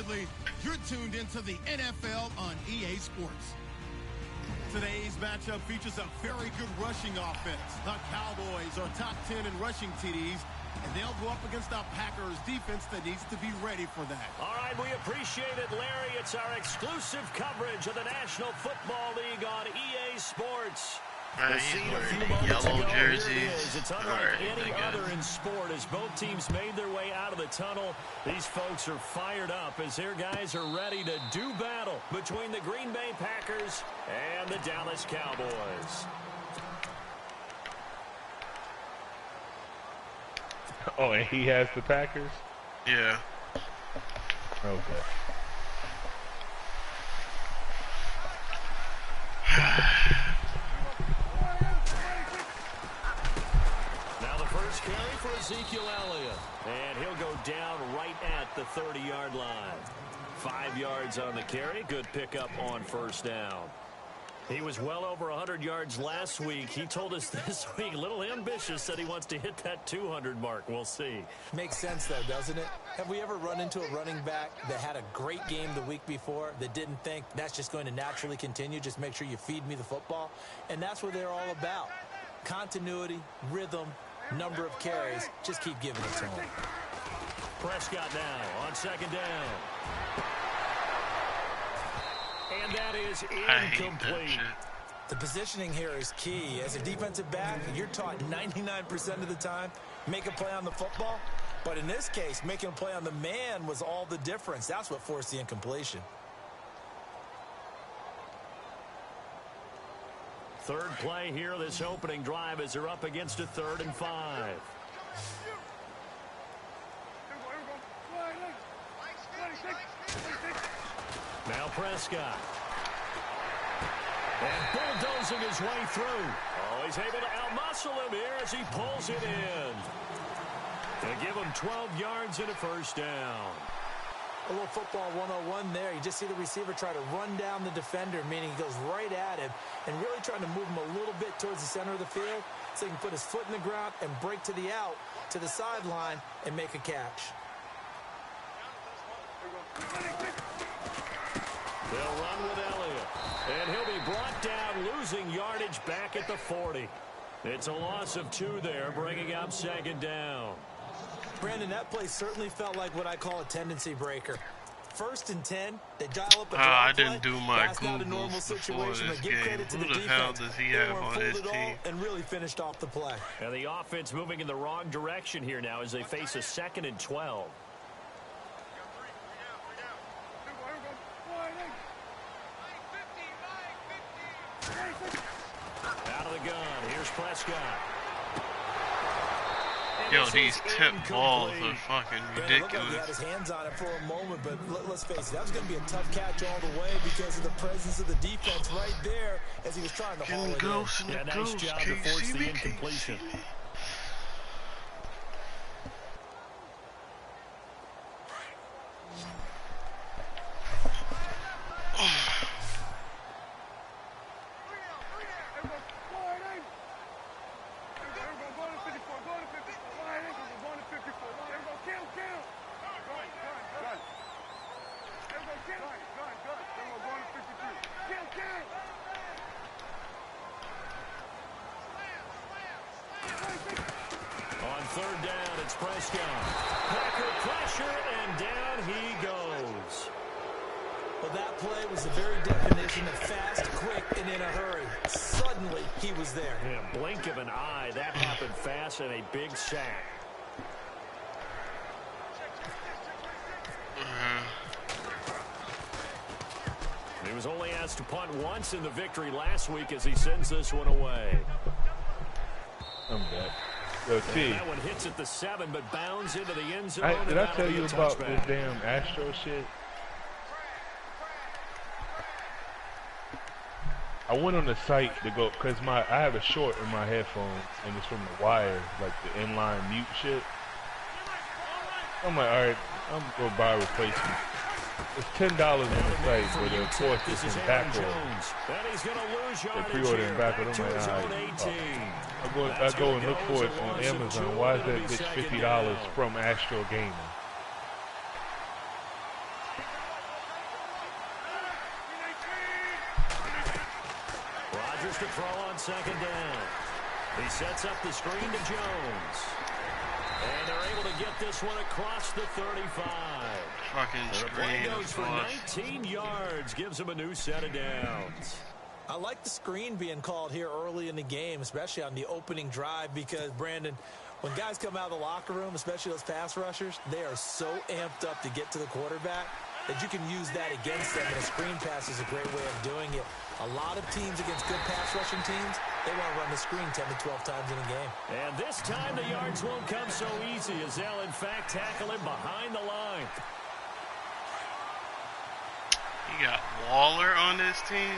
assuredly, you're tuned into the NFL on EA Sports. Today's matchup features a very good rushing offense. The Cowboys are top 10 in rushing TDs, and they'll go up against the Packers defense that needs to be ready for that. All right, we appreciate it, Larry. It's our exclusive coverage of the National Football League on EA Sports. He's wearing a yellow jersey. It's unlike any other in sport as both teams made their way out of the tunnel. These folks are fired up as their guys are ready to do battle between the Green Bay Packers and the Dallas Cowboys. Oh, and he has the Packers? Yeah. Okay. Now the first carry for Ezekiel Elliott. And he'll go down right at the 30-yard line. 5 yards on the carry. Good pickup on first down. He was well over 100 yards last week. He told us this week, a little ambitious, that he wants to hit that 200 mark. We'll see. Makes sense, though, doesn't it? Have we ever run into a running back that had a great game the week before that didn't think that's just going to naturally continue? Just make sure you feed me the football. And that's what they're all about. Continuity, rhythm, number of carries. Just keep giving it to him. Prescott now on second down. And that is incomplete. The positioning here is key. As a defensive back, you're taught 99% of the time, make a play on the football. But in this case, making a play on the man was all the difference. That's what forced the incompletion. Third play here, this opening drive, as they're up against a 3rd and 5. Now Prescott. And bulldozing his way through. Oh, he's able to outmuscle him here as he pulls it in. They give him 12 yards and a first down. A little football 101 there. You just see the receiver try to run down the defender, meaning he goes right at him and really trying to move him a little bit towards the center of the field so he can put his foot in the ground and break to the out, to the sideline, and make a catch. They'll run with Elliott. And he'll be brought down, losing yardage back at the 40. It's a loss of 2 there, bringing up second down. Brandon, that play certainly felt like what I call a tendency breaker. 1st and 10, they dial up a I play. didn't do my That's not a normal Googles before situation, this but give game. credit to Who the the hell defense. does he They have were on pulled his it all team? and really finished off the play. And the offense moving in the wrong direction here now as they face a 2nd and 12. Out of the gun. Here's Prescott. Yo, these tip balls are fucking It looked like he had ridiculous. his hands on it for a moment, but let's face it, that was going to be a tough catch all the way because of the presence of the defense right there as he was trying to haul it in. Yeah, nice job to force the incompletion. On 3rd down, it's Prescott. Packer pressure, and down he goes. Well, that play was the very definition of fast, quick, and in a hurry. Suddenly, he was there. Yeah, blink of an eye. That happened fast and a big sack. He was only asked to punt once in the victory last week as he sends this one away. I'm back. Yo, T. That one hits at the 7, but bounds into the end zone. Did I tell you about this damn Astro shit? I went on the site to go, cause I have a short in my headphones, and it's from the wire, like the inline mute shit. I'm like, alright, I'm gonna buy a replacement. It's $10 on the site, but of course it's in backward. They pre-order in backward. I'm like, alright. I go and look for it on Amazon. Why is that bitch $50 from Astro Gaming? second down. He sets up the screen to Jones. And they're able to get this one across the 35. Fucking The play screen, goes for 19 yards, gives him a new set of downs. I like the screen being called here early in the game, especially on the opening drive, because, Brandon, when guys come out of the locker room, especially those pass rushers, they are so amped up to get to the quarterback that you can use that against them, and a screen pass is a great way of doing it. A lot of teams against good pass rushing teams, they want to run the screen 10 to 12 times in a game. And this time the yards won't come so easy as they'll, in fact, tackle him behind the line. You got Waller on this team.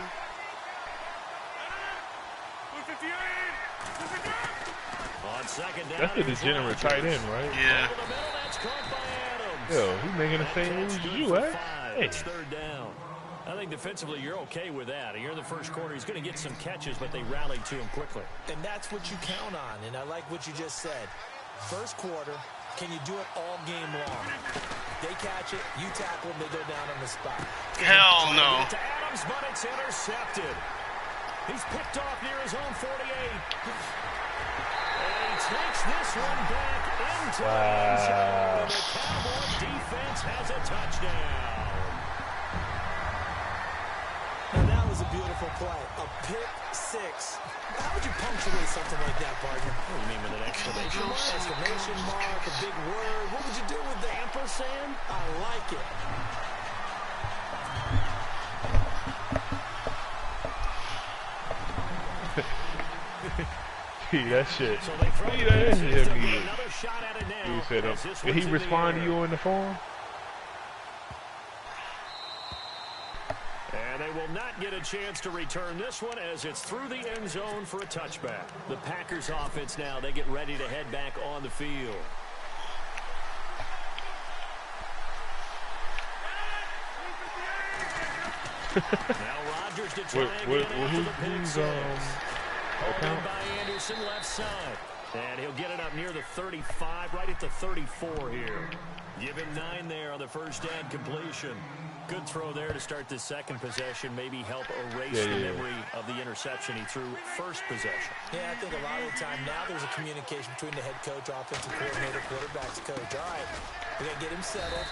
On second down, That's a degenerate tight end, right? Yeah. over the middle, that's caught by Adams. Yo, he making the same moves as you, eh? Hey. It's third down. I think defensively you're okay with that. Here in the first quarter, he's going to get some catches, but they rallied to him quickly. And that's what you count on, and I like what you just said. First quarter, can you do it all game long? They catch it, you tackle them, they go down on the spot. Hell no. To Adams, but it's intercepted. He's picked off near his own 48. And he takes this one back into the end zone. And the Cowboy defense has a touchdown. Now that was a beautiful play. A pick six. How would you punctuate something like that, partner? What do you mean with an exclamation mark? Exclamation mark, a big word. What would you do with that? Ampersand? I like it. See that shit. So they throw See the that passes. shit. There'll be another shot at it now. He said, as this did one's he in the respond to air. you in the phone? And they will not get a chance to return this one as it's through the end zone for a touchback. The Packers offense now, they get ready to head back on the field. Now Rodgers to try again after the pick six. Holding by Anderson left side. And he'll get it up near the 35, right at the 34 here. Give him 9 there on the first down completion. Good throw there to start the second possession. Maybe help erase the memory of the interception he threw first possession. Yeah, I think a lot of the time now there's a communication between the head coach, offensive coordinator, quarterback's coach. All right, we got to get him settled.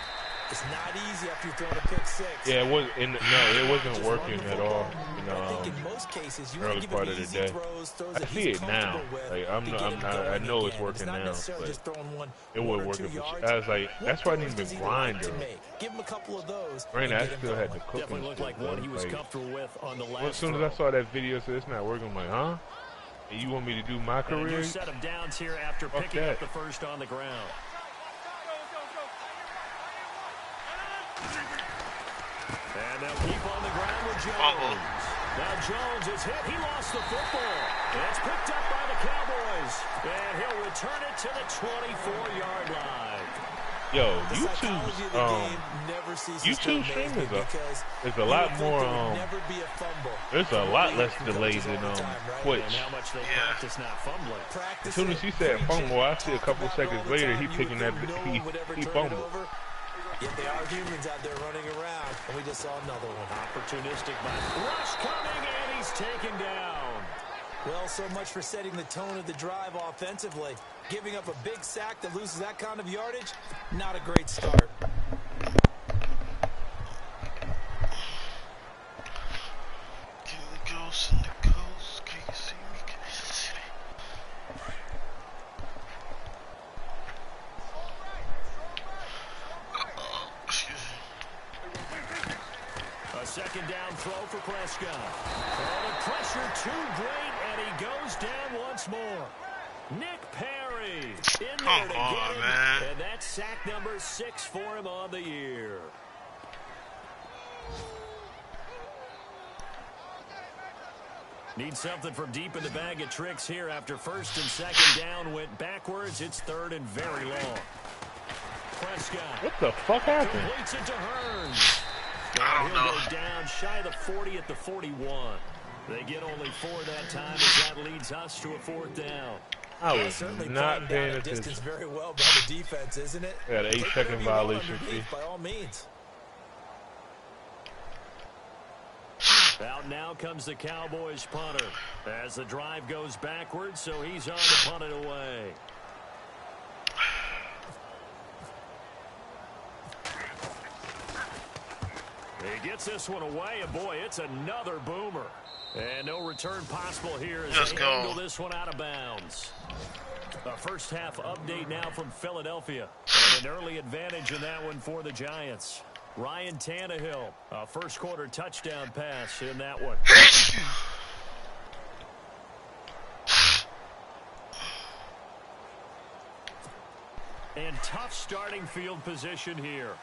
It's not easy after you've thrown a pick six. Yeah, it wasn't working at all. You know, I think in most cases, you early give part him of the easy day. throws that I see he's it now. comfortable with Like I know it's working now. Just throwing one, It one would or work. two yards. I was like, that's why I didn't Does even he like grind to her. make? Give him a couple of those. Granted, I and get him still had going. to cook. Definitely looked like one he was comfortable with on the last As soon as I saw that video, said it's not working. I'm like, huh? And you want me to do my And a career? new set of downs here after Fuck picking that. up the first on the ground. And they'll keep on the ground with Jones. Now Jones is hit. He lost the football. And it's picked up by the Cowboys. And he'll return it to the 24-yard line. Yo, The psychology of the game never ceases to YouTube amaze stream me is because a you lot would think more. there would never be a fumble. There's a lot less delayed Coaches than all the time, right? Twitch. And how much they practice not fumbling. Practice As soon as he said fumble, I see a couple seconds later he picking that he fumbled. Yet they are humans out there running around, and we just saw another one. Opportunistic by rush coming, and he's taken down. Well, so much for setting the tone of the drive offensively. Giving up a big sack that loses that kind of yardage, not a great start. Second down throw for Prescott. Oh, the pressure too great, and he goes down once more. Nick Perry in there to get him, man. and that's sack number 6 for him on the year. Need something from deep in the bag of tricks here after first and second down went backwards. It's third and very long. Prescott. What the fuck happened? Completes it to Hearns. I don't know. He'll go down shy of the 40 at the 41. They get only 4 that time as that leads us to a 4th down. I was Certainly not paying down a distance attention. very well by the defense, isn't it? Yeah, the 8-second violation fee. By all means. Out now comes the Cowboys punter as the drive goes backwards, so he's on to punt it away. He gets this one away, and boy, it's another boomer. And no return possible here as they angle this one out of bounds. A first half update now from Philadelphia. And an early advantage in that one for the Giants. Ryan Tannehill, a first quarter touchdown pass in that one. And tough starting field position here.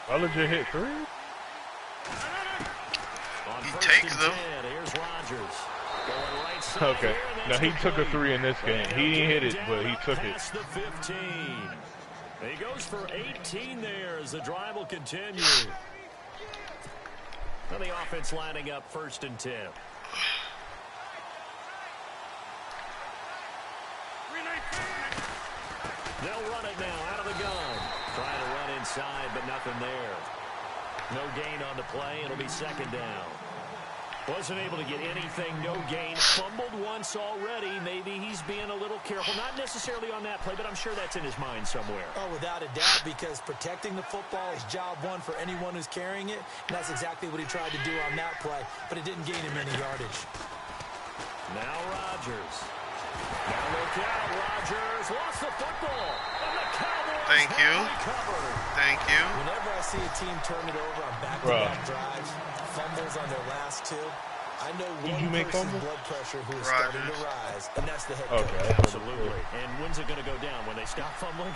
I'll legit hit 3. He takes them. Here's Rodgers. Right okay. Now he took a 3 in this game. He didn't hit it, but he took it. The 15. He goes for 18 there as the drive will continue. And the offense lining up 1st and 10. They'll run it now out of the gun. Trying to run inside, but nothing there. No gain on the play. It'll be 2nd down. Wasn't able to get anything, no gain. Fumbled once already. Maybe he's being a little careful. Not necessarily on that play, but I'm sure that's in his mind somewhere. Oh, without a doubt, because protecting the football is job one for anyone who's carrying it. And that's exactly what he tried to do on that play, but it didn't gain him any yardage. Now Rodgers. Now look out, Rodgers lost the football. And the Cowboys Thank you. Thank you. Whenever I see a team turn it over on back-to-back drives, fumbles on their last 2, I know one person's blood pressure who is starting to rise, and that's the head coach. Okay, absolutely. And when's it going to go down? When they stop fumbling?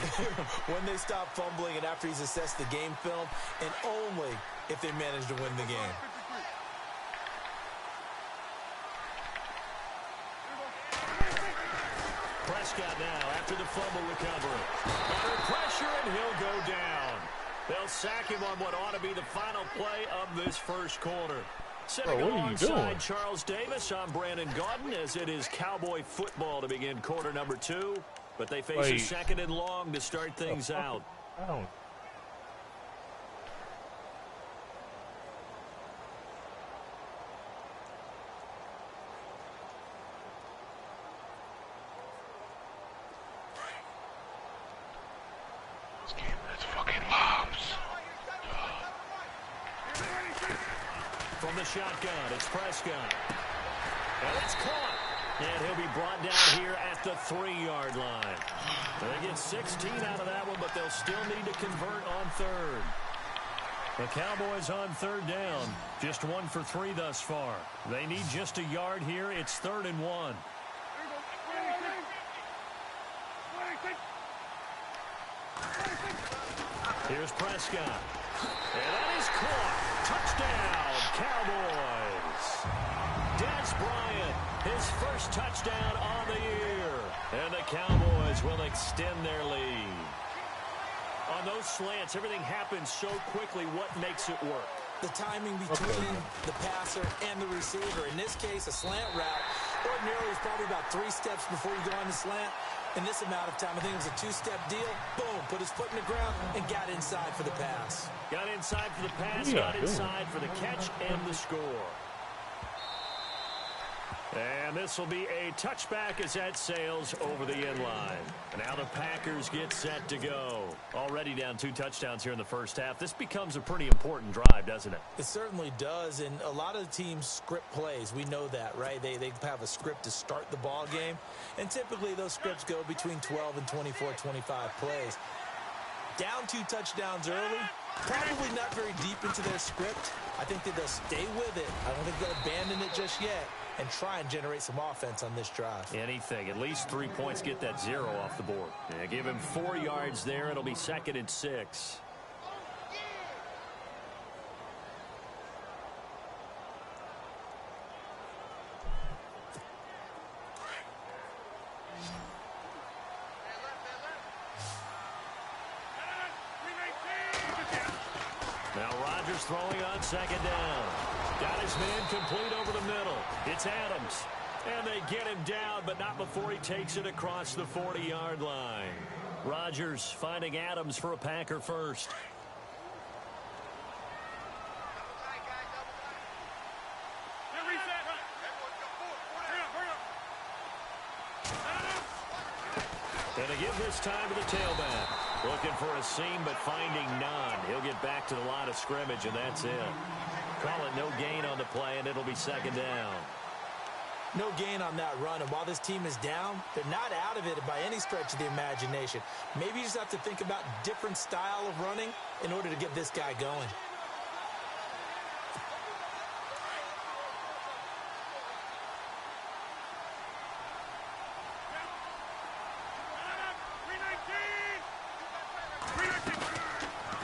When they stop fumbling and after he's assessed the game film, and only if they manage to win the game. Prescott now after the fumble recovery. Under pressure, and he'll go down. They'll sack him on what ought to be the final play of this first quarter. Sitting alongside Charles Davis, I'm Brandon Gaudin, as it is Cowboy football to begin quarter number 2. But they face a 2nd and long to start things out. From the shotgun, it's Prescott. And it's caught. And he'll be brought down here at the 3-yard line. They get 16 out of that one, but they'll still need to convert on 3rd. The Cowboys on 3rd down. Just 1 for 3 thus far. They need just a yard here. It's 3rd and 1. Here's Prescott. And that is caught. Touchdown, Cowboys. Des Bryant, his first touchdown on the year. And the Cowboys will extend their lead. On those slants, everything happens so quickly. What makes it work? The timing between the passer and the receiver. In this case, a slant route. Ordinarily, it's probably about 3 steps before you go on the slant. In this amount of time, I think it was a 2-step deal. Boom, put his foot in the ground and got inside for the pass. Got inside for the pass, got inside for the catch and the score. And this will be a touchback as that sails over the end line. Now the Packers get set to go. Already down 2 touchdowns here in the first half. This becomes a pretty important drive, doesn't it? It certainly does, and a lot of teams script plays. We know that, right? They have a script to start the ball game, and typically those scripts go between 12 and 24, 25 plays. Down 2 touchdowns early, probably not very deep into their script. I think that they'll stay with it. I don't think they'll abandon it just yet and try and generate some offense on this drive. Anything. At least 3 points, get that 0 off the board. Yeah, give him 4 yards there. It'll be 2nd and 6. Now Rodgers throwing on 2nd down. Got his man complete over the middle. It's Adams. And they get him down, but not before he takes it across the 40-yard line. Rodgers finding Adams for a Packer first. And they give this time to the tailback. Looking for a seam, but finding none. He'll get back to the line of scrimmage, and that's it. Call it no gain on the play, and it'll be second down. No gain on that run, and while this team is down, they're not out of it by any stretch of the imagination. Maybe you just have to think about different style of running in order to get this guy going.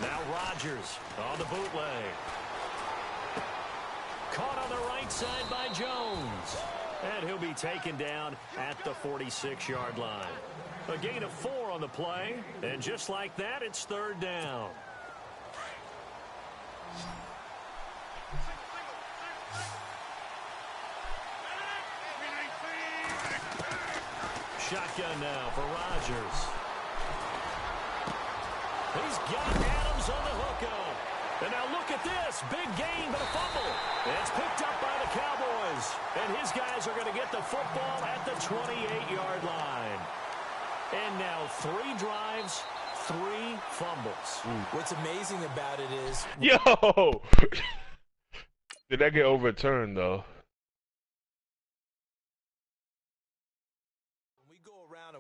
Now Rodgers on the bootleg. Caught on the right side by Jones. And he'll be taken down at the 46-yard line. A gain of 4 on the play. And just like that, it's third down. Shotgun now for Rodgers. He's got Adams on the hookup. And now look at this. Big gain, but a fumble. It's picked up by the Cowboys. And his guys are going to get the football at the 28-yard line. And now 3 drives, 3 fumbles. What's amazing about it is... Yo! Did that get overturned, though?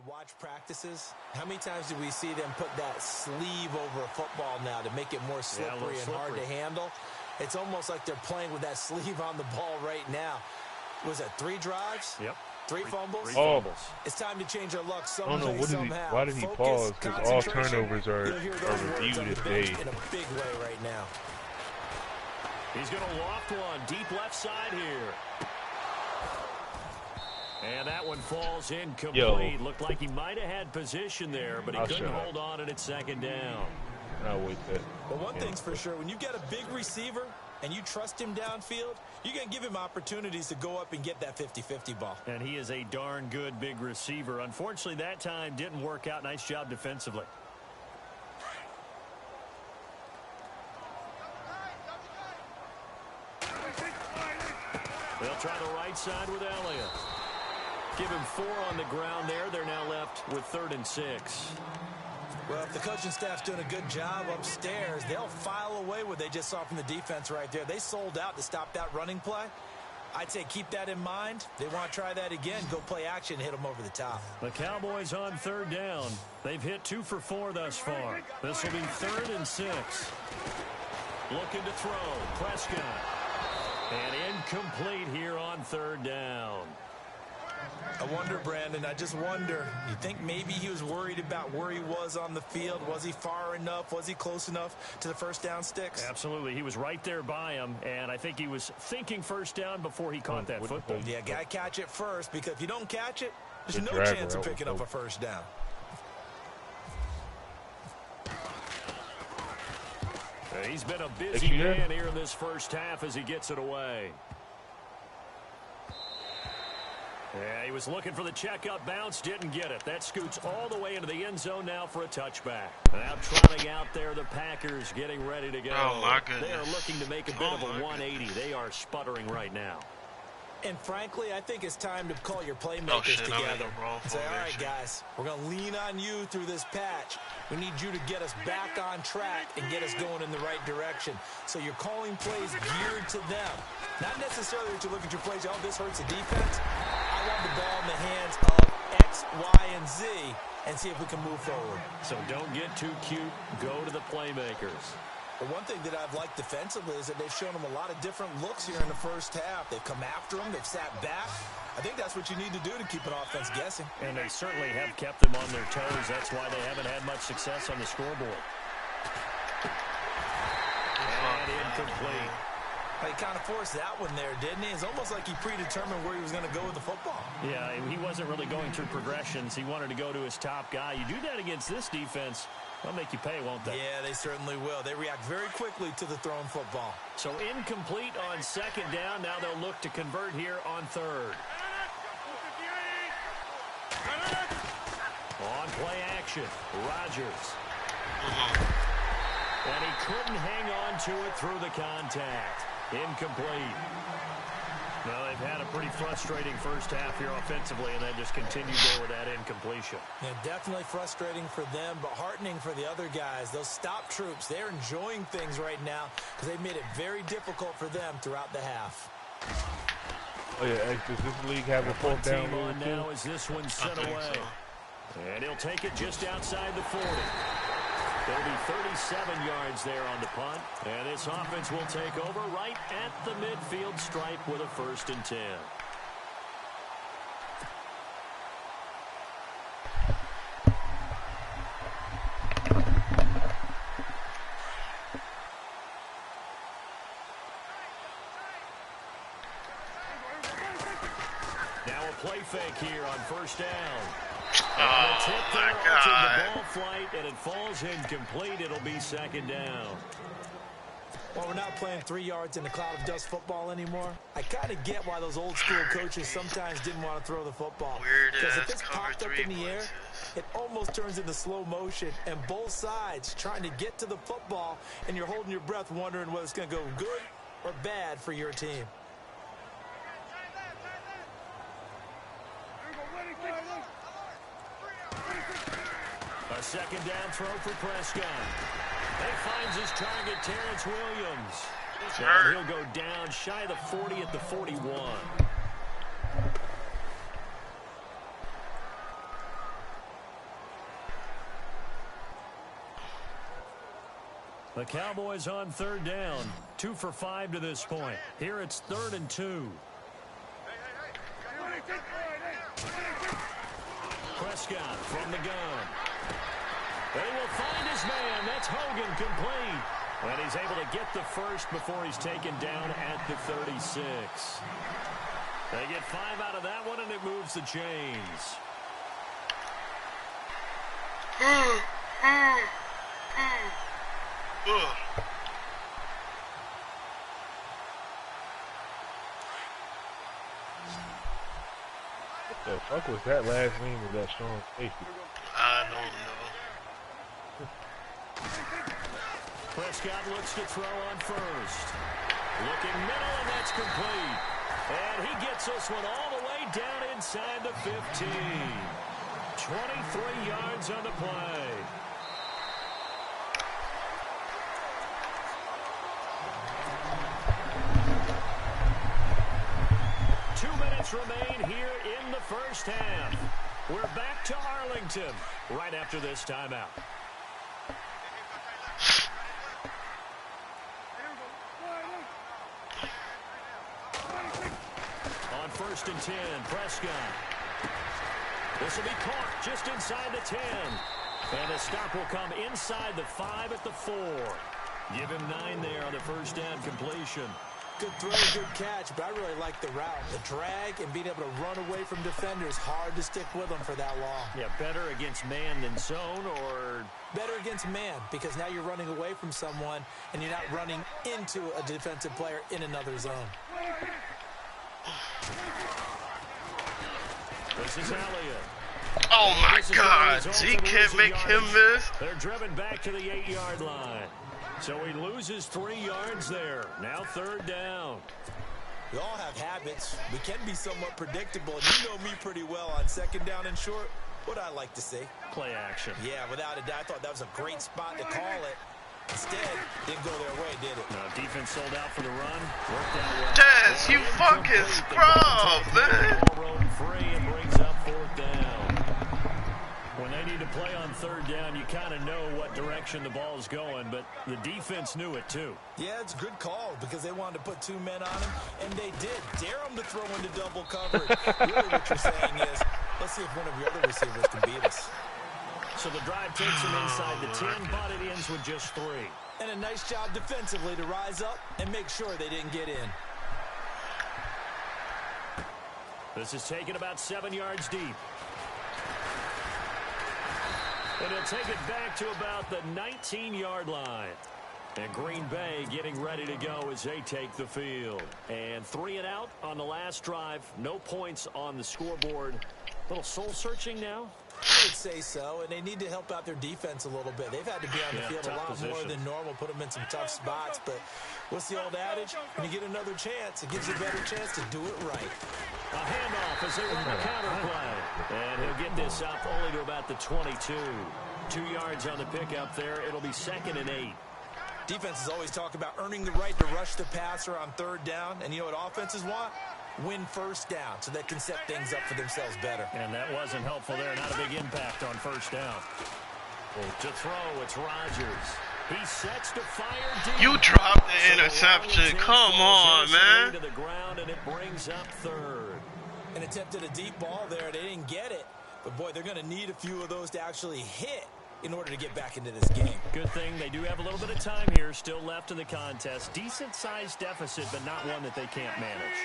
Watch practices. How many times do we see them put that sleeve over a football now to make it more slippery and hard to handle? It's almost like they're playing with that sleeve on the ball right now. Was that 3 drives? Yep. 3 fumbles? 3 fumbles. It's time to change our luck I don't know, somehow. why did he pause? Because all turnovers are reviewed if they... In a big way right now. He's going to loft one deep left side here. And that one falls incomplete. Yo. Looked like he might have had position there, but he couldn't hold on, and it's second down. I'll wait that. But one thing's for sure, when you get a big receiver and you trust him downfield, you're going to give him opportunities to go up and get that 50-50 ball. And he is a darn good big receiver. Unfortunately, that time didn't work out. Nice job defensively. They'll try the right side with Elliott. Give him 4 on the ground there. They're now left with 3rd and 6. Well, if the coaching staff's doing a good job upstairs, they'll file away what they just saw from the defense right there. They sold out to stop that running play. I'd say keep that in mind. They want to try that again. Go play action, hit them over the top. The Cowboys on 3rd down. They've hit 2 for 4 thus far. This will be 3rd and 6. Looking to throw. Prescott. And incomplete here on 3rd down. I wonder, Brandon, I just wonder, you think maybe he was worried about where he was on the field? Was he far enough? Was he close enough to the first down sticks? Absolutely. He was right there by him, and I think he was thinking first down before he caught that football. Yeah, got to catch it first, because if you don't catch it, there's no chance of picking up a first down. He's been a busy man here in this first half as he gets it away. Yeah, he was looking for the check-up bounce, didn't get it. That scoots all the way into the end zone now for a touchback. Now trotting out there, the Packers getting ready to go. Oh, my goodness. They are looking to make a bit of a 180. They are sputtering right now. And frankly, I think it's time to call your playmakers together. Say, all right, guys, we're going to lean on you through this patch. We need you to get us back on track and get us going in the right direction. So you're calling plays geared to them. Not necessarily that you look at your plays, oh, this hurts the defense. I want the ball in the hands of X, Y, and Z and see if we can move forward. So don't get too cute. Go to the playmakers. But one thing that I've liked defensively is that they've shown them a lot of different looks here in the first half. They've come after them. They've sat back. I think that's what you need to do to keep an offense guessing. And they certainly have kept them on their toes. That's why they haven't had much success on the scoreboard. And incomplete. He kind of forced that one there, didn't he? It's almost like he predetermined where he was going to go with the football. Yeah, he wasn't really going through progressions. He wanted to go to his top guy. You do that against this defense, they'll make you pay, won't they? Yeah, they certainly will. They react very quickly to the thrown football. So incomplete on second down. Now they'll look to convert here on 3rd. On play action, Rodgers. And he couldn't hang on to it through the contact. Incomplete. Now they've They've had a pretty frustrating first half here offensively, and then just continued there with that incompletion. Yeah, definitely frustrating for them, but heartening for the other guys. Those stop troops, they're enjoying things right now because they've made it very difficult for them throughout the half. Oh yeah, does this league have a fourth down rule too? Now is this one set away. So. And he'll take it just outside the 40. There'll be 37 yards there on the punt. And this offense will take over right at the midfield stripe with a 1st and 10. Now a play fake here on 1st down. Oh, my God. The ball flight, and it falls incomplete. It'll be 2nd down. Well, we're not playing 3 yards in a cloud of dust football anymore. I kind of get why those old school coaches sometimes didn't want to throw the football. Because if it's popped up in the air, it almost turns into slow motion, and both sides trying to get to the football, and you're holding your breath wondering whether it's going to go good or bad for your team. A 2nd down throw for Prescott. He finds his target, Terrence Williams. And he'll go down shy of the 40 at the 41. The Cowboys on 3rd down. 2 for 5 to this point. Here it's 3rd and 2. Prescott from the gun. They will find his man. That's Hogan, complete. And he's able to get the 1st before he's taken down at the 36. They get 5 out of that one, and it moves the chains. What the fuck was that last name of that strong safety? I don't know. Prescott looks to throw on 1st. Looking middle, and that's complete. And he gets this one all the way down inside the 15. 23 yards on the play. Remain here in the first half. We're back to Arlington right after this timeout. On 1st and 10, Prescott. This will be caught just inside the 10. And the stop will come inside the 5 at the 4. Give him 9 there on the 1st down completion. Good throw, good catch, but I really like the route. The drag and being able to run away from defenders, hard to stick with them for that long. Yeah, better against man than zone, or? Better against man, because now you're running away from someone and you're not running into a defensive player in another zone. This is Elliott. Oh my God, Zeke can't make him miss. They're driven back to the 8-yard line. So he loses 3 yards there. Now 3rd down. We all have habits. We can be somewhat predictable. And you know me pretty well on 2nd down and short. What I like to see. Play action. Yeah, without a doubt. I thought that was a great spot to call it. Instead, didn't go their way, did it? No, defense sold out for the run. Worked out well. Des, you fucking scrub, man. Ball rolling free and brings up 4th down. When they need to play on 3rd down, you kind of know what direction the ball's going, but the defense knew it too. Yeah, it's a good call because they wanted to put 2 men on him, and they did. Dare him to throw into double coverage. Really what you're saying is, let's see if one of your other receivers can beat us. So the drive takes him inside the 10, but it ends with just 3. And a nice job defensively to rise up and make sure they didn't get in. This is taken about 7 yards deep. And he'll take it back to about the 19-yard line. And Green Bay getting ready to go as they take the field. And 3 and out on the last drive. No points on the scoreboard. A little soul-searching now. I would say so, and they need to help out their defense a little bit. They've had to be on the field a lot more than normal, put them in some tough spots. But what's the old adage? When you get another chance, it gives you a better chance to do it right. A handoff as they run the counter play. And he'll get this up only to about the 22. 2 yards on the pickup there. It'll be 2nd and 8. Defenses always talk about earning the right to rush the passer on 3rd down. And you know what offenses want? Win 1st down so they can set things up for themselves better. And that wasn't helpful there. Not a big impact on 1st down. To throw, it's Rodgers. He sets to fire deep. You dropped the interception. Come on, man. To the ground, and it brings up 3rd. And attempted a deep ball there. They didn't get it. But, boy, they're going to need a few of those to actually hit in order to get back into this game. Good thing they do have a little bit of time here still left in the contest. Decent-sized deficit, but not one that they can't manage.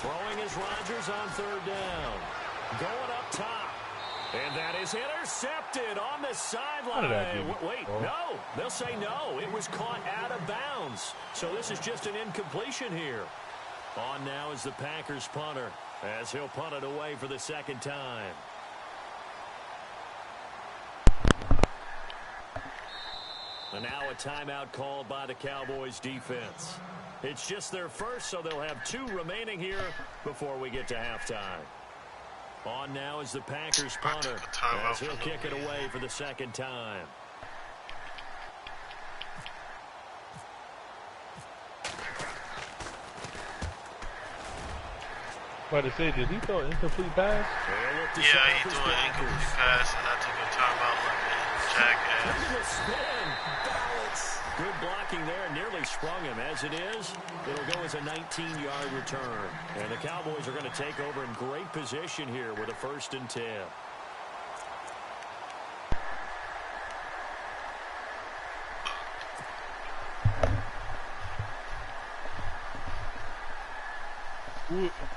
Throwing is Rodgers on 3rd down. Going up top. And that is intercepted on the sideline. Wait, no. They'll say no. It was caught out of bounds. So this is just an incompletion here. On now is the Packers punter as he'll punt it away for the 2nd time. And now a timeout called by the Cowboys defense. It's just their first, so they'll have 2 remaining here before we get to halftime. On now is the Packers punter as he'll kick it away for the 2nd time. But to say, did he throw an incomplete pass? Yeah, he threw an incomplete pass, and I took a timeout like a jackass. Good blocking there, nearly sprung him. As it is, it'll go as a 19-yard return. And the Cowboys are going to take over in great position here with a 1st and 10.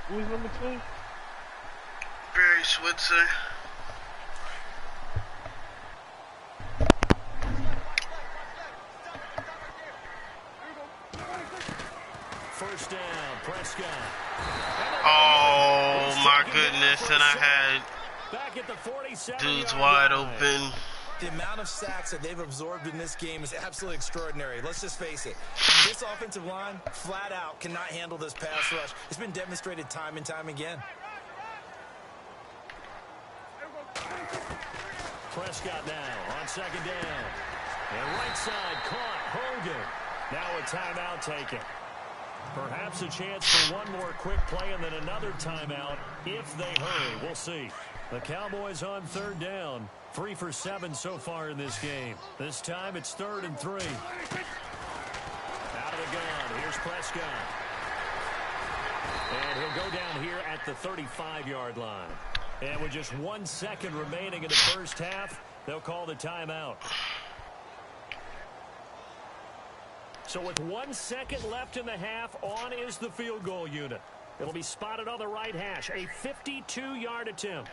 Who's number 2? Barry Switzer. First down, Prescott. Oh my goodness, and I had back at the 47 dudes wide open. The amount of sacks that they've absorbed in this game is absolutely extraordinary. Let's just face it. This offensive line, flat out, cannot handle this pass rush. It's been demonstrated time and time again. Prescott now on 2nd down. And right side caught Hogan. Now a timeout taken. Perhaps a chance for one more quick play and then another timeout if they hurry. We'll see. The Cowboys on 3rd down. 3 for 7 so far in this game. This time it's 3rd and 3. Out of the gun. Here's Prescott. And he'll go down here at the 35-yard line. And with just 1 second remaining in the first half, they'll call the timeout. So with 1 second left in the half, on is the field goal unit. It'll be spotted on the right hash. A 52-yard attempt.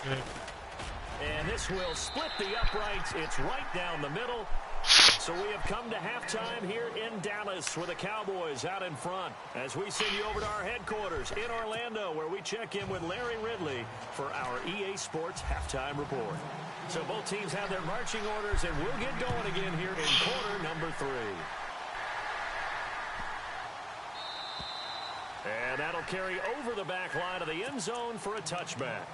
And this will split the uprights. It's right down the middle. So we have come to halftime here in Dallas with the Cowboys out in front as we send you over to our headquarters in Orlando where we check in with Larry Ridley for our EA Sports Halftime Report. So both teams have their marching orders, and we'll get going again here in quarter number 3. And that'll carry over the back line of the end zone for a touchback.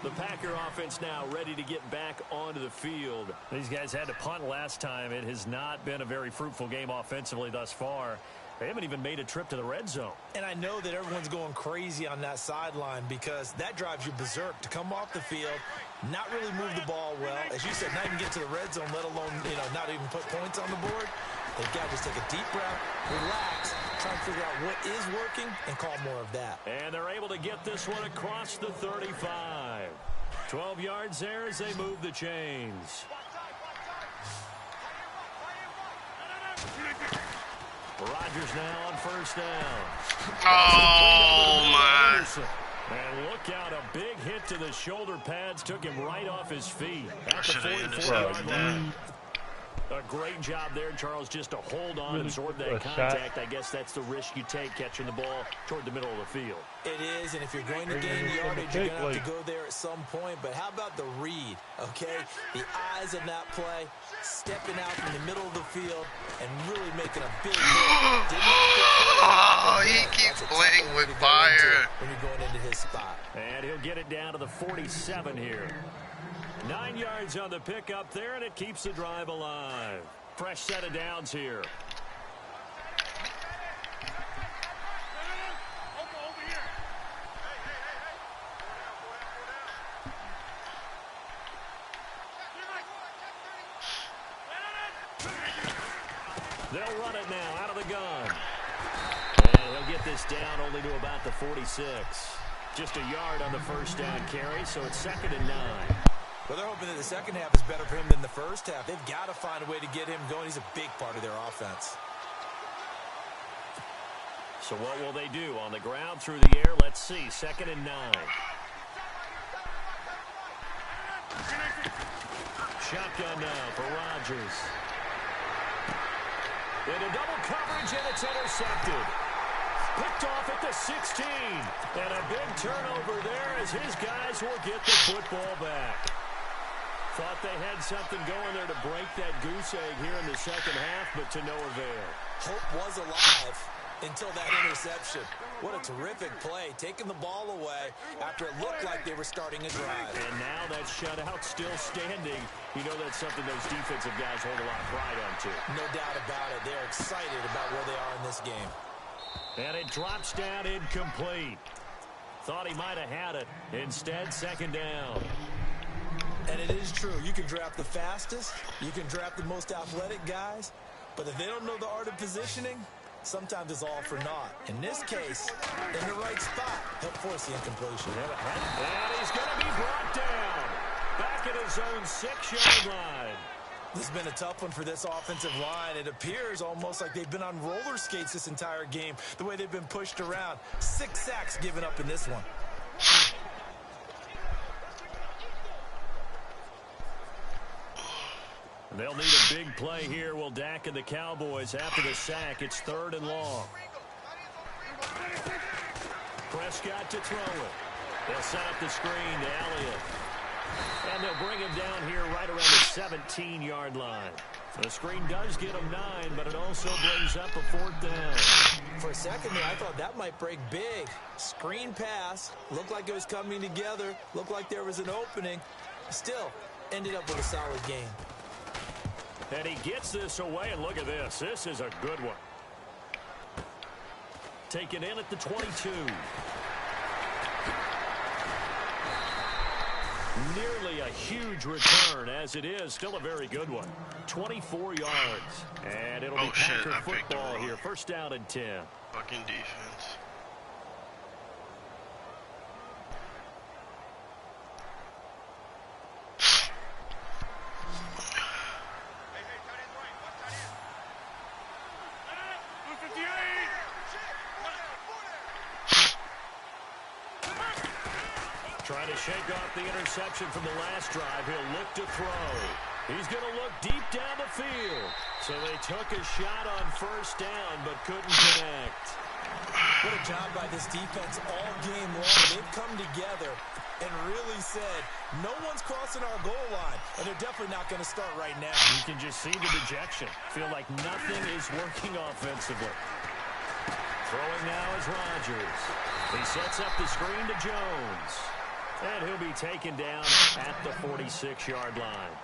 The Packer offense now ready to get back onto the field. These guys had to punt last time. It has not been a very fruitful game offensively thus far. They haven't even made a trip to the red zone. And I know that everyone's going crazy on that sideline because that drives you berserk to come off the field, not really move the ball well. As you said, not even get to the red zone, let alone, not even put points on the board. They've got to just take a deep breath, relax, try and figure out what is working, and call more of that. And they're able to get this one across the 35. 12 yards there as they move the chains. Rodgers now on first down. Oh, my. And look out, a big hit to the shoulder pads took him right off his feet. At the Should have 44-yard line. A great job there, Charles, just to hold on and absorb that contact. I guess that's the risk you take catching the ball toward the middle of the field. It is, and if you're going to gain yardage, you're going to have to go there at some point. But how about the read, okay? The eyes of that play, stepping out from the middle of the field and really making a big hit. Oh, he keeps playing with fire. When you're going into his spot. And he'll get it down to the 47 here. 9 yards on the pickup there, and it keeps the drive alive. Fresh set of downs here. They'll run it now out of the gun. And he'll get this down only to about the 46. Just a yard on the first down carry, so it's 2nd and 9. Well, they're hoping that the second half is better for him than the first half. They've got to find a way to get him going. He's a big part of their offense. So what will they do? On the ground, through the air, let's see. 2nd and 9. Shotgun now for Rodgers. Into double coverage, and it's intercepted. Picked off at the 16. And a big turnover there as his guys will get the football back. Thought they had something going there to break that goose egg here in the second half, but to no avail. Hope was alive until that interception. What a terrific play, taking the ball away after it looked like they were starting a drive. And now that shutout still standing. You know that's something those defensive guys hold a lot of pride on, too. No doubt about it. They're excited about where they are in this game. And it drops down incomplete. Thought he might have had it. Instead, 2nd down. And it is true. You can draft the fastest. You can draft the most athletic guys. But if they don't know the art of positioning, sometimes it's all for naught. In this case, in the right spot, he'll force the incompletion. And he's going to be brought down. Back at his own 6-yard line. This has been a tough one for this offensive line. It appears almost like they've been on roller skates this entire game, the way they've been pushed around. 6 sacks given up in this one. They'll need a big play here. Will Dak and the Cowboys after the sack. It's 3rd and long. Prescott to throw it. They'll set up the screen to Elliott. And they'll bring him down here right around the 17-yard line. The screen does get him 9, but it also brings up a 4th down. For a second there, I thought that might break big. Screen pass. Looked like it was coming together. Looked like there was an opening. Still, ended up with a solid game. And he gets this away, and look at this. This is a good one. Taken in at the 22. Nearly a huge return, as it is. Still a very good one. 24 yards. And it'll be Packer football here. 1st down and 10. Fucking defense. Trying to shake off the interception from the last drive. He'll look to throw. He's going to look deep down the field. So they took a shot on 1st down, but couldn't connect. What a job by this defense all game long. They've come together and really said, no one's crossing our goal line, and they're definitely not going to start right now. You can just see the dejection. Feel like nothing is working offensively. Throwing now is Rodgers. He sets up the screen to Jones. And he'll be taken down at the 46-yard line.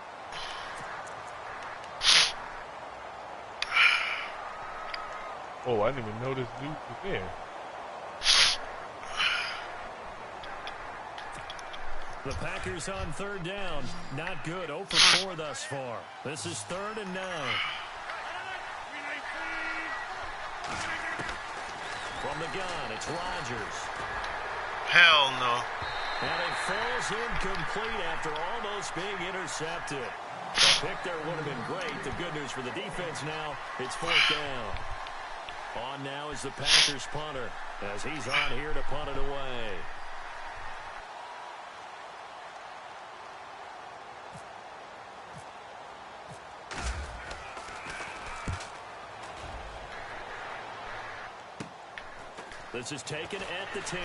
Oh, I didn't even know this dude was there. The Packers on 3rd down. Not good. 0 for 4 thus far. This is 3rd and 9. From the gun, it's Rodgers. Hell no. And it falls incomplete after almost being intercepted. The pick there would have been great. The good news for the defense now, it's 4th down. On now is the Packers punter as he's on here to punt it away. This is taken at the 10.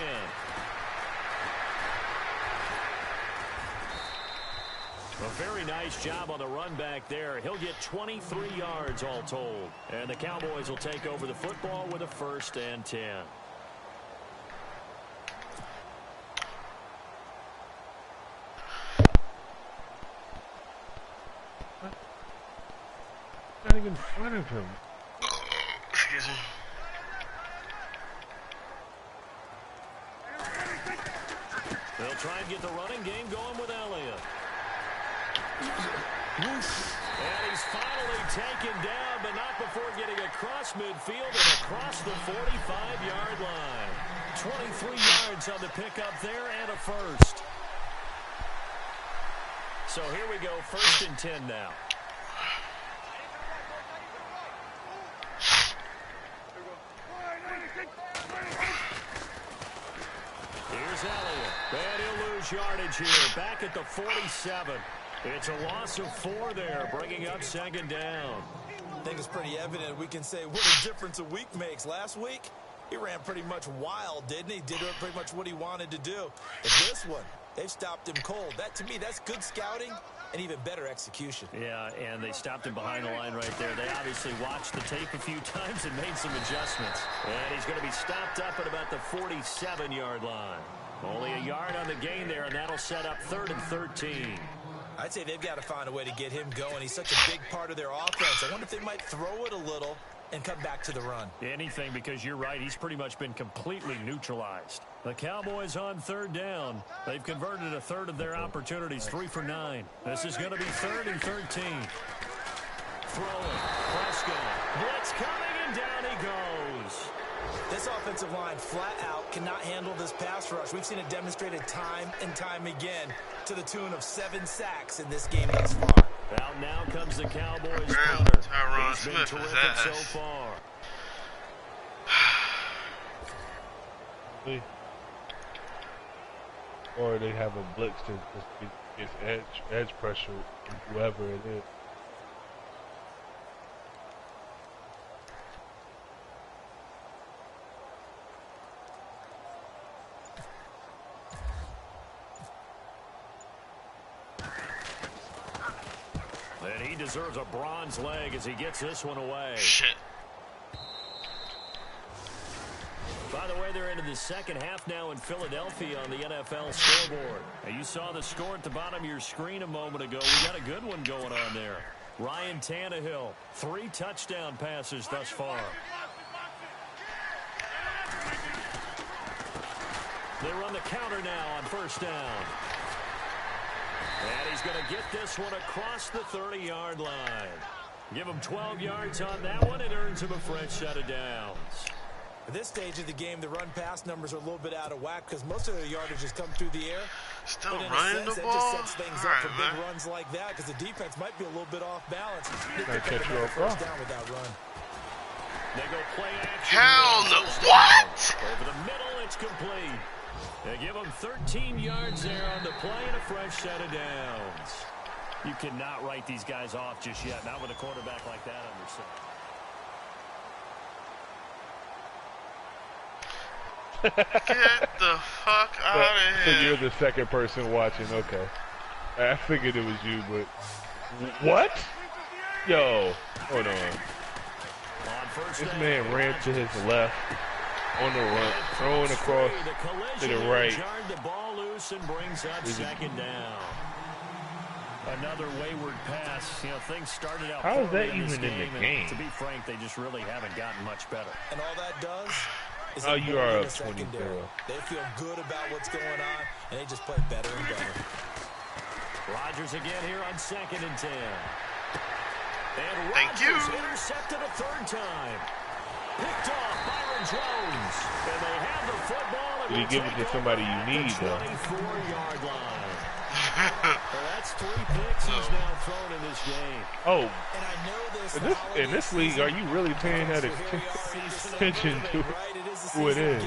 A very nice job on the run back there. He'll get 23 yards all told. And the Cowboys will take over the football with a 1st and 10. Not even in front of him. Excuse me. They'll try and get the running game going with Elliott. And he's finally taken down, but not before getting across midfield and across the 45-yard line. 23 yards on the pickup there and a 1st. So here we go, 1st and 10 now. Here's Elliott. And he'll lose yardage here. Back at the 47. It's a loss of 4 there, bringing up 2nd down. I think it's pretty evident. We can say what a difference a week makes. Last week, he ran pretty much wild, didn't he? Did pretty much what he wanted to do. But this one, they've stopped him cold. That, to me, that's good scouting and even better execution. Yeah, and they stopped him behind the line right there. They obviously watched the tape a few times and made some adjustments. And he's going to be stopped up at about the 47-yard line. Only a yard on the gain there, and that'll set up 3rd and 13. I'd say they've got to find a way to get him going. He's such a big part of their offense. I wonder if they might throw it a little and come back to the run. Anything, because you're right. He's pretty much been completely neutralized. The Cowboys on 3rd down. They've converted a 1/3 of their opportunities, 3 for 9. This is going to be 3rd and 13. Throwing. Prescott. Blitz coming, and down he goes. This offensive line flat out cannot handle this pass rush. We've seen it demonstrated time and time again to the tune of 7 sacks in this game thus far. Out now comes the Cowboys Girl, punter. Tyron He's been Smith is terrific so ass. far. Or they have a blitz that just gets edge pressure, whoever it is. And he deserves a bronze leg as he gets this one away. Shit. By the way, they're into the 2nd half now in Philadelphia on the NFL scoreboard. And you saw the score at the bottom of your screen a moment ago. We got a good one going on there. Ryan Tannehill, 3 touchdown passes thus far. They run the counter now on 1st down. And he's going to get this one across the 30-yard line. Give him 12 yards on that one. It earns him a fresh set of downs. At this stage of the game, the run-pass numbers are a little bit out of whack because most of their yardage has come through the air. Still But in running a sense, the that ball? just sets things All up right, for big man. runs like that because the defense might be a little bit off balance. Might catch you off guard. Down with that run. They go play action. Hell no. First What? down. Over the middle, it's complete. They give him 13 yards there on the play and a fresh set of downs. You cannot write these guys off just yet, not with a quarterback like that under center. Get the fuck out of So here. you're the 2nd person watching, okay. I figured it was you, but... What? Yo, hold on. On first This down, man ran to his left on the run, throwing across to the right. Jarred the ball loose and brings up 2nd down. Another wayward pass. You know, things started out How is poorly that in this even in the and game? to be frank, they just really haven't gotten much better. And all that does is Oh, it you mold are in up the secondary. 20-0. They feel good about what's going on, and they just play better and better. Rodgers again here on 2nd and 10. And Thank you. Rodgers intercepted a 3rd time. Picked off Byron Jones. And they have the football. And You give it to somebody you need, though. 24-yard line. Well, that's 3 picks he's now thrown in this game. Oh, And I know this. in this league, are you really paying that attention to who it is?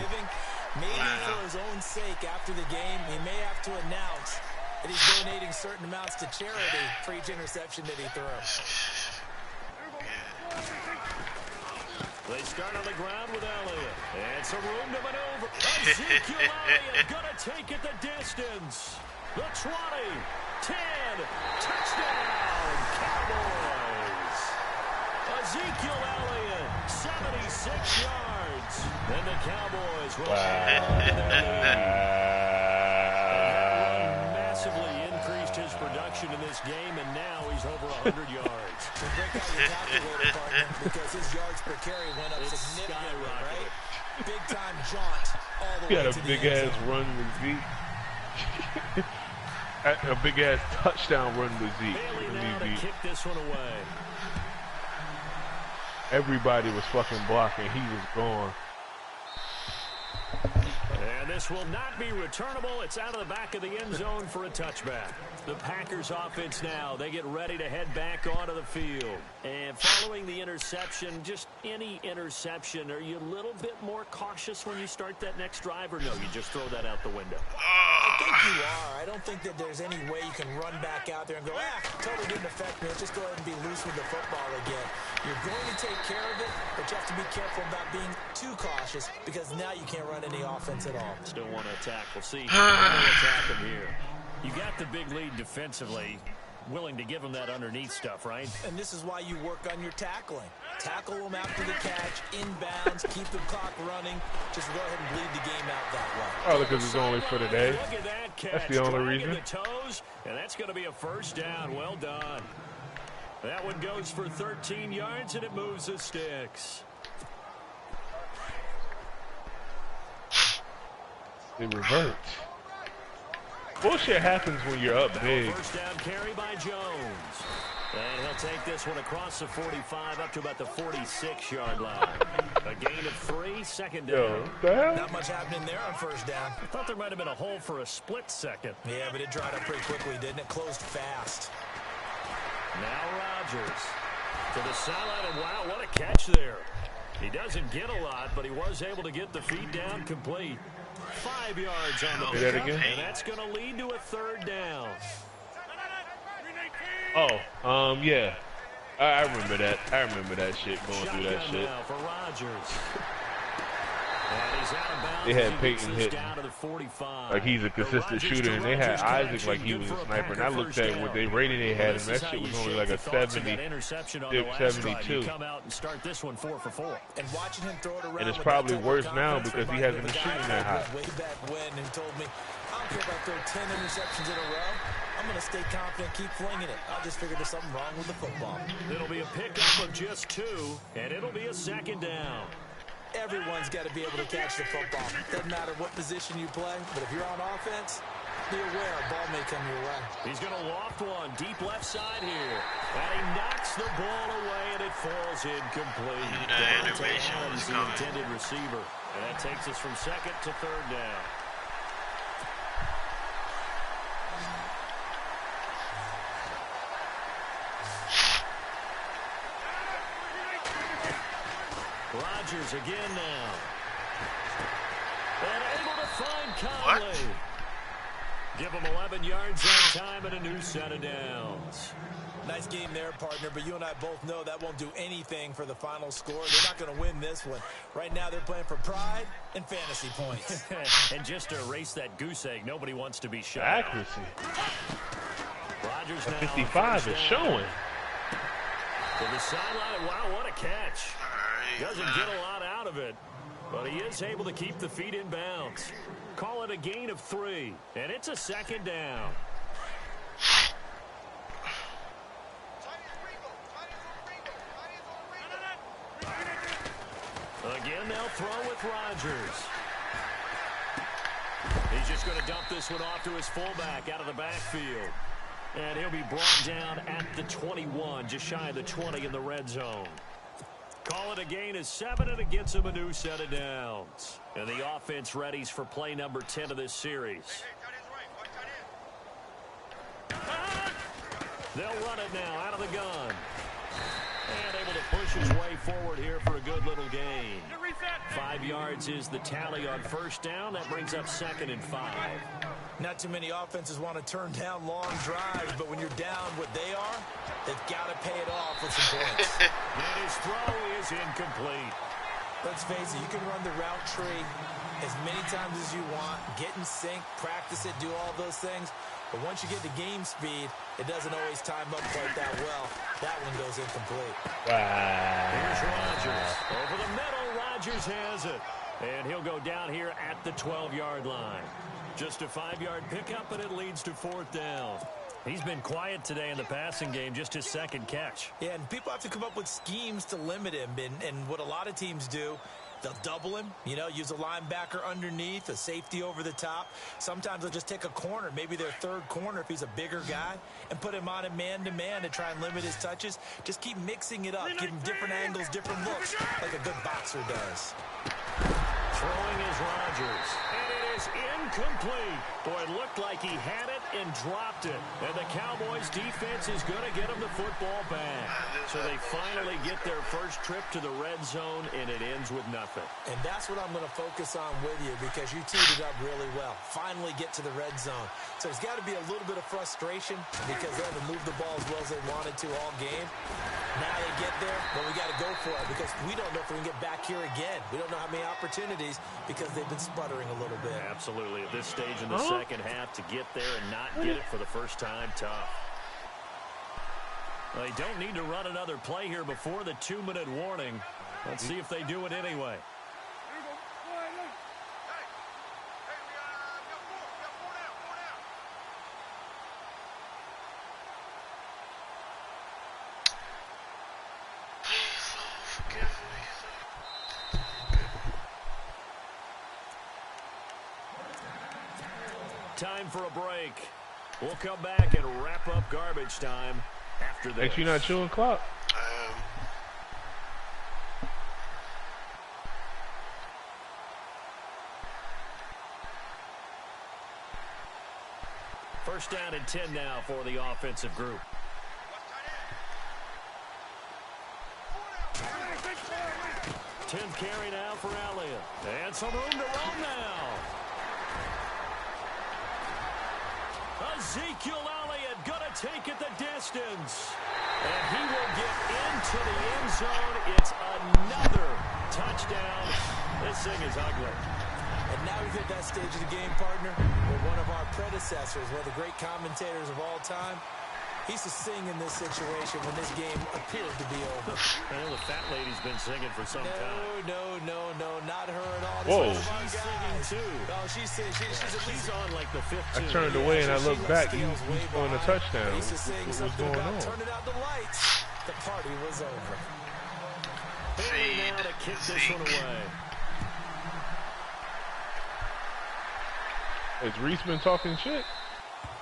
Maybe for his own sake, after the game, he may have to announce that he's donating certain amounts to charity for each interception that he throws. They start on the ground with Elliott. And some room to maneuver. Ezekiel Elliott going to take it the distance. The 20, 10, touchdown, Cowboys. Ezekiel Elliott, 76 yards. And the Cowboys will massively increased his production in this game, and now he's over 100 yards. So break out your calculator, partner, because his yards per carry went up significantly, right? Big-time jaunt all the way to the end zone. He had a big-ass run with Zeke. A big-ass touchdown run with Zeke. Bailey now to kick this one away. Everybody was fucking blocking. He was gone. And this will not be returnable. It's out of the back of the end zone for a touchback. The Packers offense now, they get ready to head back onto the field. And following the interception, just any interception, are you a little bit more cautious when you start that next drive, or no, you just throw that out the window? I think you are. I don't think that there's any way you can run back out there and go, totally didn't affect me. Let's just go ahead and be loose with the football again. You're going to take care of it, but you have to be careful about being too cautious, because now you can't run any offense at all. Still want to attack. We'll see how they attack him here. You got the big lead defensively. Willing to give him that underneath stuff, right? And this is why you work on your tackling. Tackle them after the catch, inbounds, keep the clock running. Just go ahead and bleed the game out that way. Oh, because it's only for today. Look at that catch. That's the only reason. The toes, and that's going to be a first down. Well done. That one goes for 13 yards, and it moves the sticks. It reverts. Bullshit happens when you're up big. First down carry by Jones. And he'll take this one across the 45 up to about the 46-yard line. A gain of 3, second down. Not much happening there on first down. I thought there might have been a hole for a split second. Yeah, but it dried up pretty quickly, didn't it? Closed fast. Now Rodgers to the sideline, and wow, what a catch there. He doesn't get a lot, but he was able to get the feet down complete. 5 yards on the pickup, and that's going to lead to a third down. Oh, yeah. I remember that. I remember that shit, going through that shit. Now for Rodgers. And he's out of bounds. They had Peyton hit down to the 45. like he's a consistent shooter, and they had Isaac like he was a sniper. And I looked at what they rated they had, and that shit was only like a 70, 72. Come out and start this one 4 for 4. And watching him throw it around, and it's probably worse now because he hasn't been shooting that high. Way back when, and told me, I don't care if I throw 10 interceptions in a row. I'm going to stay confident, keep flinging it. I just figured there's something wrong with the football. It'll be a pickup of just 2, and it'll be a second down. Everyone's got to be able to catch the football. Doesn't matter what position you play, but if you're on offense, be aware a ball may come your way. He's going to loft one deep left side here. And he knocks the ball away, and it falls incomplete. That animation was the intended receiver. And that takes us from second to third down. Rodgers again now. And able to find Conley. What? Give him 11 yards that time and a new set of downs. Nice game there, partner, but you and I both know that won't do anything for the final score. They're not going to win this one. Right now they're playing for pride and fantasy points. And just to erase that goose egg, nobody wants to be shot. Accuracy. Rodgers A now 55 is showing. To the sideline. Wow, what a catch. Doesn't get a lot out of it, but he is able to keep the feet in bounds. Call it a gain of 3, and it's a second down. Again, they'll throw with Rodgers. He's just going to dump this one off to his fullback out of the backfield. And he'll be brought down at the 21, just shy of the 20 in the red zone. Call it a gain of 7, and it gets him a new set of downs. And the offense readies for play number 10 of this series. They'll run it now out of the gun. And able to push his way forward here for a good little gain. 5 yards is the tally on first down. That brings up 2nd and 5. Not too many offenses want to turn down long drives, but when you're down what they are, they've got to pay it off with some points. And his throw is incomplete. Let's face it, you can run the route tree as many times as you want, get in sync, practice it, do all those things. But once you get to game speed, it doesn't always time up quite that well. That one goes incomplete. Wow. Here's Rodgers. Over the middle, Rodgers has it. And he'll go down here at the 12-yard line. Just a 5-yard pickup, and it leads to 4th down. He's been quiet today in the passing game, just his 2nd catch. Yeah, and people have to come up with schemes to limit him. And what a lot of teams do, they'll double him, use a linebacker underneath, a safety over the top. Sometimes they'll just take a corner, maybe their 3rd corner if he's a bigger guy, and put him on a man-to-man to try and limit his touches. Just keep mixing it up, give him different angles, different looks, like a good boxer does. Throwing is Rodgers. And it is incomplete. Boy, it looked like he had it and dropped it. And the Cowboys defense is going to get him the football back. So they finally get their first trip to the red zone, and it ends with nothing. And that's what I'm going to focus on with you, because you teed it up really well. Finally get to the red zone. So there's got to be a little bit of frustration because they haven't moved the ball as well as they wanted to all game. Now they get there, but we got to go for it because we don't know if we can get back here again. We don't know how many opportunities because they've been sputtering a little bit. Absolutely. At this stage in the second half, to get there and not get it for the first time, tough. Well, they don't need to run another play here before the 2-minute warning. Let's see if they do it anyway. Time for a break. We'll come back and wrap up garbage time after this. Make sure you're not chewing clock. First down and 10 now for the offensive group. Tenth carry now for Elliott. And some room to roam now. Ezekiel Elliott gonna take it the distance. And he will get into the end zone. It's another touchdown. This thing is ugly. And now we've hit that stage of the game, partner, where one of our predecessors, one of the great commentators of all time, he used to sing in this situation when this game appeared to be over. I know the fat lady's been singing for some time. No, not her at all. Whoa. She's singing too. Oh, she's singing. She's on like the 15th. I turned away and I looked back. He's going a touchdown. He used to sing something about turning out the lights. The party was over. Now to kick this one away. Has Reese been talking shit?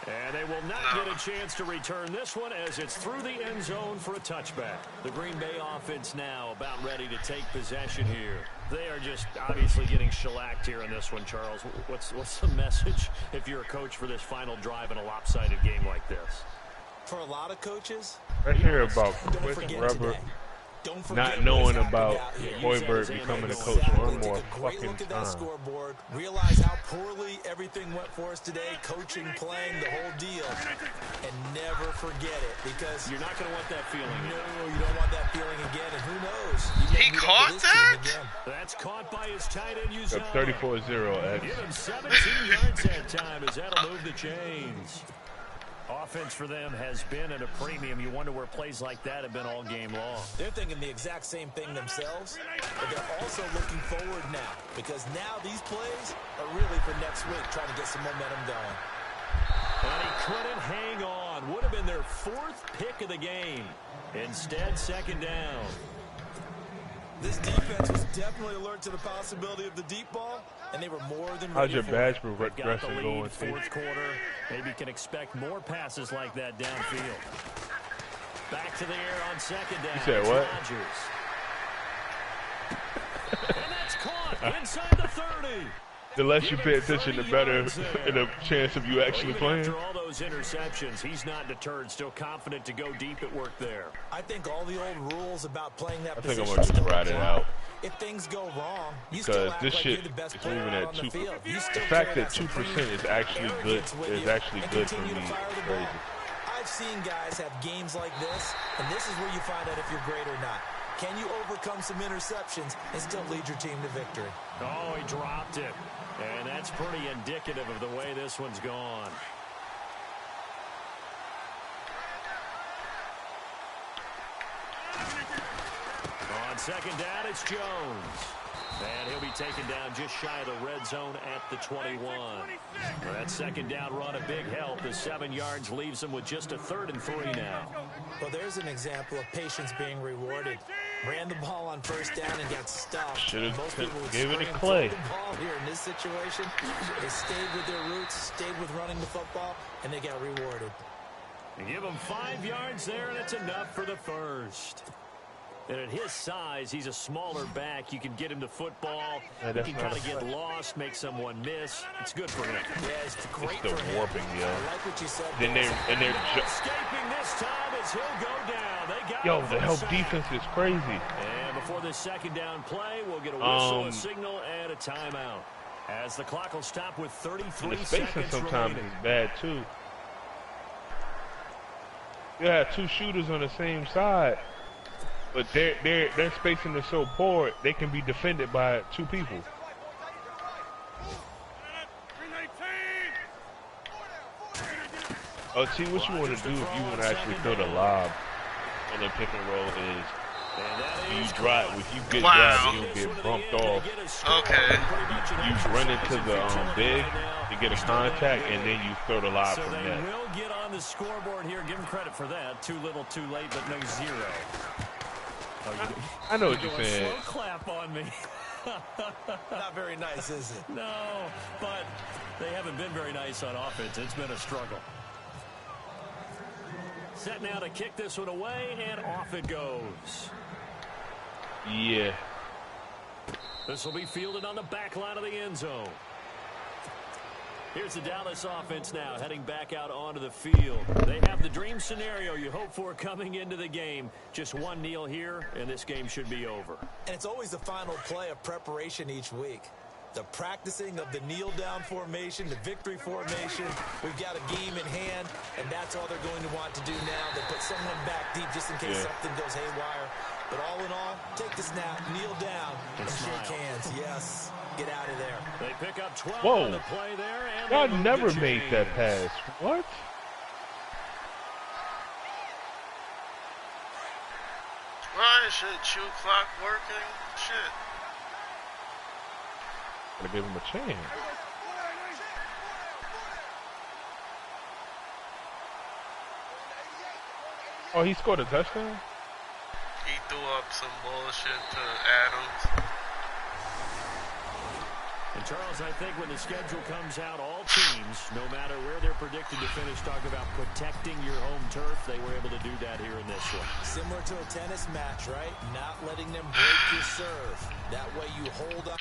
And they will not get a chance to return this one as it's through the end zone for a touchback. The Green Bay offense now about ready to take possession here. They are just obviously getting shellacked here in this one, Charles. What's the message if you're a coach for this final drive in a lopsided game like this? For a lot of coaches, I hear about Quick Rubber not knowing about Hoiberg becoming a coach one more fucking time. Scoreboard, realize how poorly everything went for us today, coaching, playing, the whole deal, and never forget it because you're not going to want that feeling. No, you don't want that feeling again, and who knows? He caught that? That's caught by his tight end, Uzomah. 34-0. Give him 17 yards that time as that'll move the chains. Offense for them has been at a premium. You wonder where plays like that have been all game long. They're thinking the exact same thing themselves, but they're also looking forward now because now these plays are really for next week, trying to get some momentum going. And he couldn't hang on. Would have been their 4th pick of the game. Instead, second down. This defense was definitely alert to the possibility of the deep ball, and they were more than ready. How's your badge progression going? Fourth quarter. Maybe can expect more passes like that downfield. Back to the air on second down. You said what? Rodgers. And that's caught inside the 30. The less you pay attention, the better the chance of you actually playing. After all those interceptions, he's not deterred, still confident to go deep at work there. I think all the old rules about playing that position. I think I'm going to just ride it out. If things go wrong, you because still act this like shit you're the best is player moving out at on the 2%. field. The fact that 2% is actually good is actually good for me. Crazy. I've seen guys have games like this, and this is where you find out if you're great or not. Can you overcome some interceptions and still lead your team to victory? Oh, he dropped it. And that's pretty indicative of the way this one's gone. On second down, it's Jones. And he'll be taken down just shy of the red zone at the 21. For that second down run, a big help. The 7 yards leaves him with just a 3rd and 3 now. Well, there's an example of patience being rewarded. Ran the ball on first down and got stopped. Should Most have people would given scream it for Clay. the ball here in this situation. They stayed with their roots, stayed with running the football, and they got rewarded. You give him 5 yards there, and it's enough for the first. And at his size, he's a smaller back. You can get him to football. Yeah, he can kind of get lost, make someone miss. It's good for him. Yeah, it's great It's the for him. warping, yo. I like what you said. Then they're Escaping this time as he'll go down. They got yo, him for the help sack. defense is crazy. And before this second down play, we'll get a whistle, a signal, and a timeout. As the clock will stop with 33 The spacing seconds sometimes remaining. is bad too. You have 2 shooters on the same side, but their spacing is so poor they can be defended by 2 people. Oh, see, what you want to do if you want to actually throw the lob on the pick and roll is you drive. If you get driving, you'll get bumped off. Okay. You run into the big to get a contact, and then you throw the lob So from they there. will get on the scoreboard here. Give them credit for that. Too little, too late, but no 0. Oh, I know what you're doing saying. slow clap on me. Not very nice, is it? No, but they haven't been very nice on offense. It's been a struggle. Set now to kick this one away, and off it goes. Yeah. This will be fielded on the back line of the end zone. Here's the Dallas offense now heading back out onto the field. They have the dream scenario you hope for coming into the game. Just one kneel here, and this game should be over. And it's always the final play of preparation each week. The practicing of the kneel-down formation, the victory formation. We've got a game in hand, and that's all they're going to want to do now. They put someone back deep just in case something goes haywire. But all in all, take the snap, kneel down, and shake hands. Yes, get out of there. They pick up 12 Whoa. on the play there. And Y'all they move never the made that chains. pass. What? Why is shit? Chew clock working? Shit. Gotta give him a chance. Oh, he scored a touchdown? He threw up some bullshit to Adams. And Charles, I think when the schedule comes out, all teams, no matter where they're predicted to finish, talk about protecting your home turf. They were able to do that here in this one. Similar to a tennis match, right? Not letting them break your serve. That way you hold up.